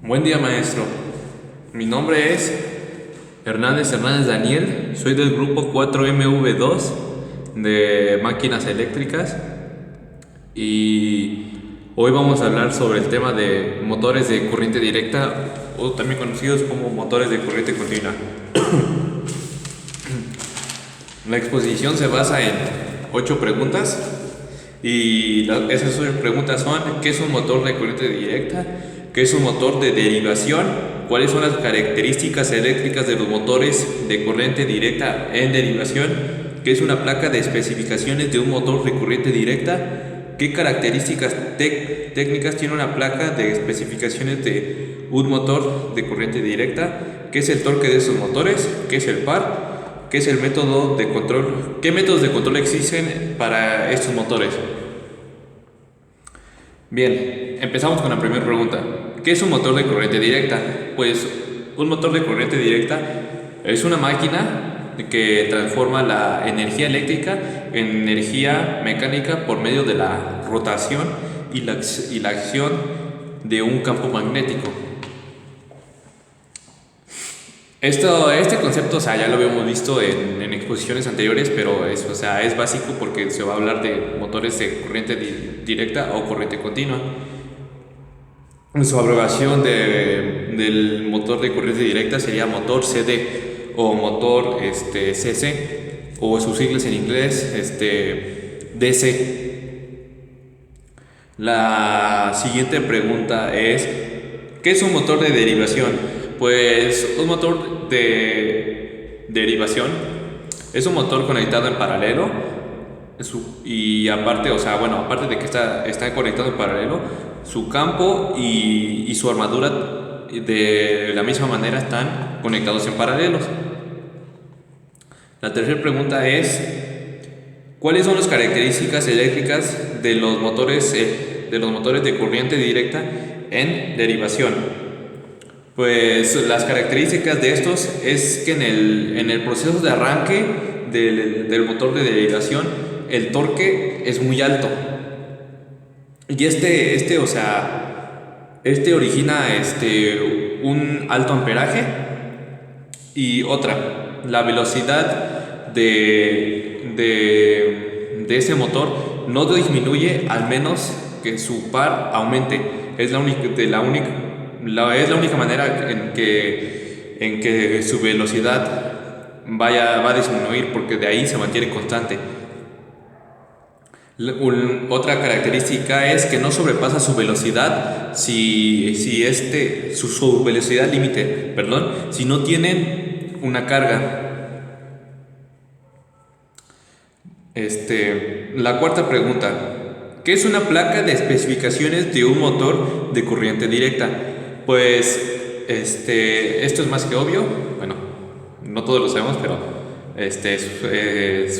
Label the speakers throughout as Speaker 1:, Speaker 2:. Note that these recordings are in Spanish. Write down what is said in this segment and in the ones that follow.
Speaker 1: Buen día, maestro. Mi nombre es Hernández Daniel. Soy del grupo 4MV2 de máquinas eléctricas y hoy vamos a hablar sobre el tema de motores de corriente directa o también conocidos como motores de corriente continua. La exposición se basa en 8 preguntas y esas 8 preguntas son: ¿qué es un motor de corriente directa? ¿Qué es un motor de derivación? ¿Cuáles son las características eléctricas de los motores de corriente directa en derivación? ¿Qué es una placa de especificaciones de un motor de corriente directa? ¿Qué características técnicas tiene una placa de especificaciones de un motor de corriente directa? ¿Qué es el torque de esos motores? ¿Qué es el par? ¿Qué es el método de control? ¿Qué métodos de control existen para estos motores? Bien, empezamos con la primera pregunta. ¿Qué es un motor de corriente directa? Pues un motor de corriente directa es una máquina que transforma la energía eléctrica en energía mecánica por medio de la rotación y la acción de un campo magnético. Este concepto, ya lo habíamos visto en exposiciones anteriores, pero es básico porque se va a hablar de motores de corriente directa o corriente continua. Su abreviación del motor de corriente directa sería motor CD o motor CC, o sus siglas en inglés DC. La siguiente pregunta es: ¿qué es un motor de derivación? Pues un motor de derivación es un motor conectado en paralelo y aparte de que está conectado en paralelo, su campo y su armadura de la misma manera están conectados en paralelos. La tercera pregunta es: ¿cuáles son las características eléctricas de los motores de corriente directa en derivación? Pues las características de estos es que en el proceso de arranque del motor de derivación, el torque es muy alto. Y este origina un alto amperaje. Y la velocidad de ese motor no disminuye al menos que su par aumente. Es la única manera en que su velocidad va a disminuir, porque de ahí se mantiene constante. Otra característica es que no sobrepasa su velocidad su velocidad límite, si no tienen una carga. La cuarta pregunta: ¿qué es una placa de especificaciones de un motor de corriente directa? Pues esto es más que obvio. Bueno, no todos lo sabemos, pero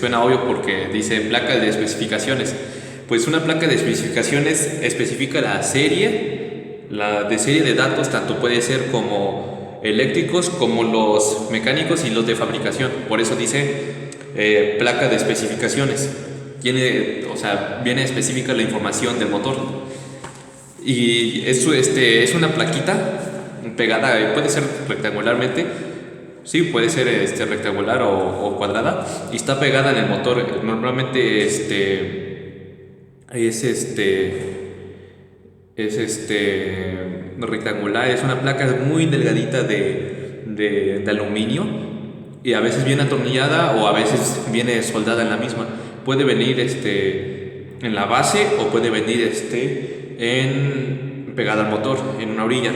Speaker 1: suena obvio porque dice placa de especificaciones. Pues una placa de especificaciones especifica la serie de datos, tanto puede ser como eléctricos como los mecánicos y los de fabricación. Por eso dice placa de especificaciones. Viene específica la información del motor. Y eso es una plaquita pegada, puede ser rectangularmente. Sí, puede ser rectangular o cuadrada, y está pegada en el motor. Normalmente es rectangular. Es una placa muy delgadita de aluminio, y a veces viene atornillada o a veces viene soldada en la misma. Puede venir en la base o puede venir pegada al motor en una orilla.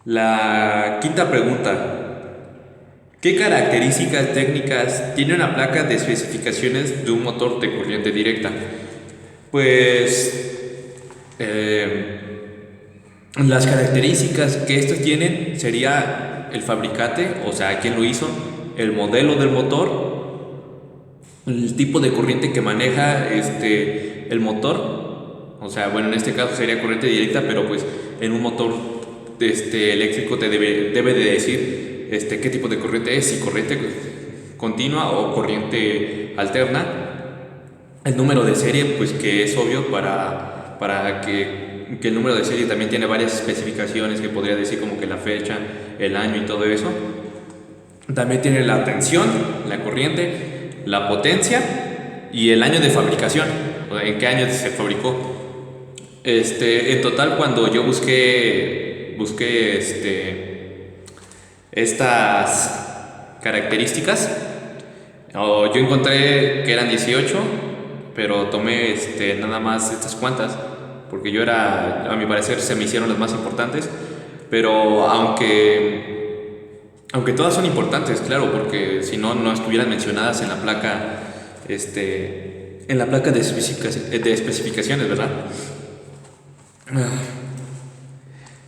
Speaker 1: La quinta pregunta: ¿qué características técnicas tiene una placa de especificaciones de un motor de corriente directa? Pues las características que estos tienen sería el fabricante, quién lo hizo, el modelo del motor, el tipo de corriente que maneja el motor. En este caso sería corriente directa, pero pues en un motor eléctrico te debe de decir qué tipo de corriente es, si corriente continua o corriente alterna. El número de serie, pues que es obvio para que que el número de serie también tiene varias especificaciones que podría decir como que la fecha, el año y todo eso. También tiene la tensión, la corriente, la potencia y el año de fabricación, o en qué año se fabricó. En total, cuando yo busqué estas características, yo encontré que eran 18, pero tomé nada más estas cuantas, porque a mi parecer se me hicieron las más importantes, pero aunque todas son importantes, claro, porque si no, no estuvieran mencionadas en la placa, de especificaciones, ¿verdad?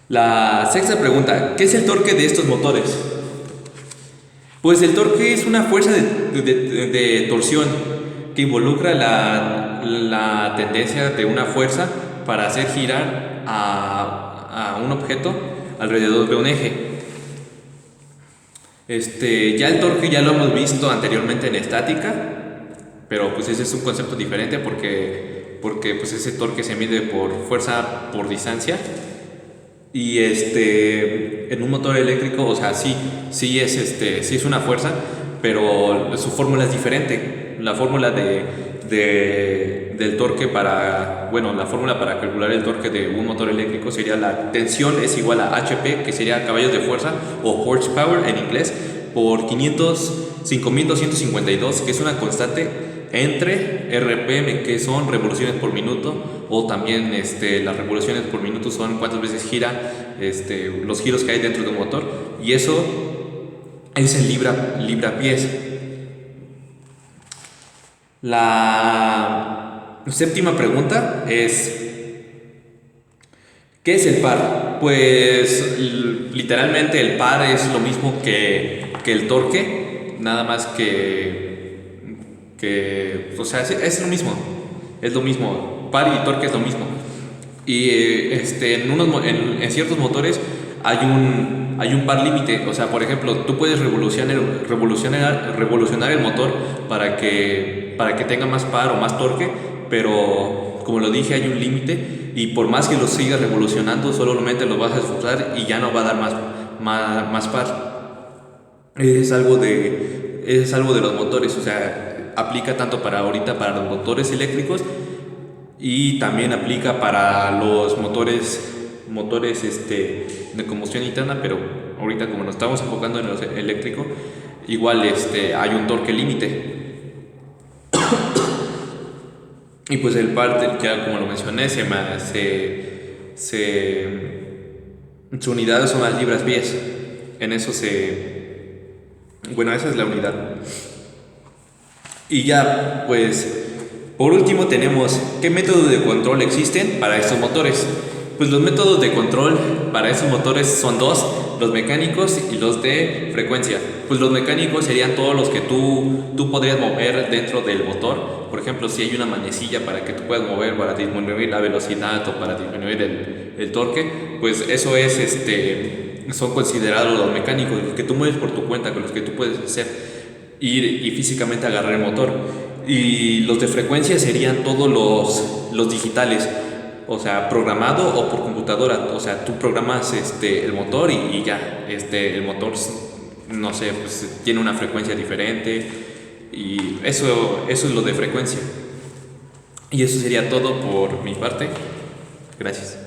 Speaker 1: La sexta pregunta: ¿qué es el torque de estos motores? Pues el torque es una fuerza de torsión que involucra la tendencia de una fuerza para hacer girar a un objeto alrededor de un eje. Ya el torque ya lo hemos visto anteriormente en estática, pero pues ese es un concepto diferente porque pues ese torque se mide por fuerza por distancia. Y en un motor eléctrico, o sea, sí es una fuerza, pero su fórmula es diferente. La fórmula del torque la fórmula para calcular el torque de un motor eléctrico sería: la tensión es igual a HP, que sería caballos de fuerza o horsepower en inglés, por 5.252, que es una constante, entre RPM, que son revoluciones por minuto, o también las revoluciones por minuto son cuántas veces gira, los giros que hay dentro de un motor, y eso es en libra-pies. La séptima pregunta es: ¿qué es el par? Pues literalmente el par es lo mismo que el torque, nada más o sea, es lo mismo, par y torque es lo mismo. Y en ciertos motores hay un par límite, o sea, por ejemplo, tú puedes revolucionar el motor para que tenga más par o más torque, pero como lo dije, hay un límite, y por más que lo sigas revolucionando, solamente lo vas a esforzar y ya no va a dar más par. Es algo de los motores, o sea, aplica tanto para los motores eléctricos, y también aplica para los motores de combustión interna, pero ahorita como nos estamos enfocando en el eléctrico, igual hay un torque límite. Y pues el par, ya como lo mencioné, su unidad son las libras-pies. En eso esa es la unidad. Y ya, pues, por último tenemos: ¿qué métodos de control existen para estos motores? Pues los métodos de control para estos motores son dos: los mecánicos y los de frecuencia. Pues los mecánicos serían todos los que tú podrías mover dentro del motor. Por ejemplo, si hay una manecilla para que tú puedas mover para disminuir la velocidad o para disminuir el torque, pues eso son considerados los mecánicos, los que tú mueves por tu cuenta, con los que tú puedes hacer ir y físicamente agarrar el motor. Y los de frecuencia serían todos los digitales, o sea, programado o por computadora. O sea, tú programas el motor y ya, el motor, no sé, pues tiene una frecuencia diferente, y eso es lo de frecuencia. Y eso sería todo por mi parte. Gracias.